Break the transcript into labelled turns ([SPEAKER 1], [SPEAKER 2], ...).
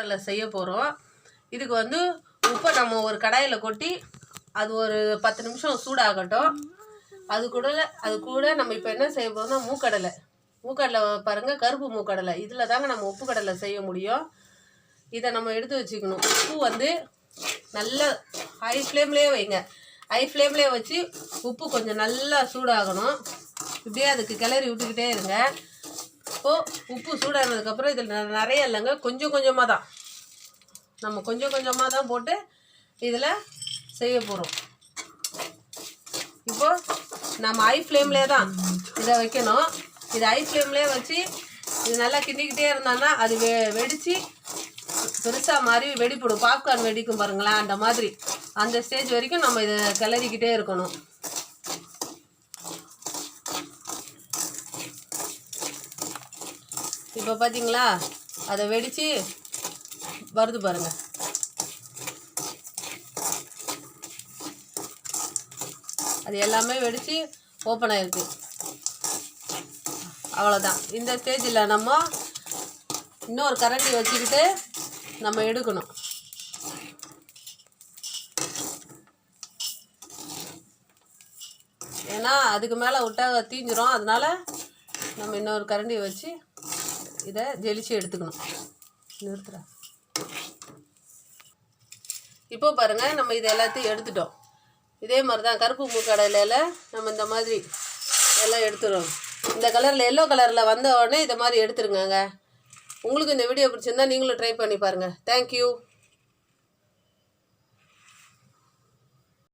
[SPEAKER 1] மூக்கடலை செய்ய போகிறோம். இதுக்கு வந்து உப்பை நம்ம ஒரு கடாயில் கொட்டி அது ஒரு 10 நிமிஷம் சூடாகட்டும். அது கூட நம்ம இப்போ என்ன செய்ய போகிறோம்னா மூக்கடலை பாருங்கள், கருப்பு மூக்கடலை. இதில் தாங்க நம்ம உப்பு கடலை செய்ய முடியும். இதை நம்ம எடுத்து வச்சுக்கணும். உப்பு வந்து நல்ல ஹை ஃப்ளேம்லேயே வைங்க. ஹை ஃப்ளேம்லேயே வச்சு உப்பு கொஞ்சம் நல்லா சூடாகணும். இப்படியே அதுக்கு கிளறி விட்டுக்கிட்டே இருங்க. இப்போது உப்பு சூடானதுக்கப்புறம் இதில் நிறைய இல்லைங்க, கொஞ்சம் கொஞ்சமாக தான், நம்ம கொஞ்சம் கொஞ்சமாக தான் போட்டு இதில் செய்ய போகிறோம். இப்போது நம்ம ஹை ஃப்ளேம்லேயே தான் இதை வைக்கணும். இது ஹை ஃப்ளேம்லேயே வச்சு இது நல்லா கிண்டிக்கிட்டே இருந்தான்னா அது வெடித்து பெருசாக மாதிரி வெடிப்படும். பாப்கார்ன் வெடிக்கும் பாருங்களேன், அந்த மாதிரி அந்த ஸ்டேஜ் வரைக்கும் நம்ம இதை கிளறிக்கிட்டே இருக்கணும். இப்போ பார்த்தீங்களா, அதை வெடித்து வருது பாருங்கள். அது எல்லாமே வெடித்து ஓப்பன் ஆகிருக்கு. அவ்வளோதான். இந்த ஸ்டேஜில் நம்ம இன்னொரு கரண்டி வச்சுக்கிட்டு நம்ம எடுக்கணும். ஏன்னா அதுக்கு மேலே விட்டால் தீஞ்சிரும். அதனால் நம்ம இன்னொரு கரண்டி வச்சு இதை ஜெலிச்சு எடுத்துக்கணும். நிறுத்துறேன். இப்போ பாருங்கள், நம்ம இதை எல்லாத்தையும் எடுத்துட்டோம். இதே மாதிரி தான் கருப்பு மூக்கடலையில் நம்ம இந்த மாதிரி எல்லாம் எடுத்துடுறோம். இந்த கலரில் எல்லோ கலரில் வந்த உடனே இதை மாதிரி எடுத்துருங்க. உங்களுக்கு இந்த வீடியோ பிடிச்சிருந்தா நீங்களும் ட்ரை பண்ணி பாருங்கள். தேங்க்யூ.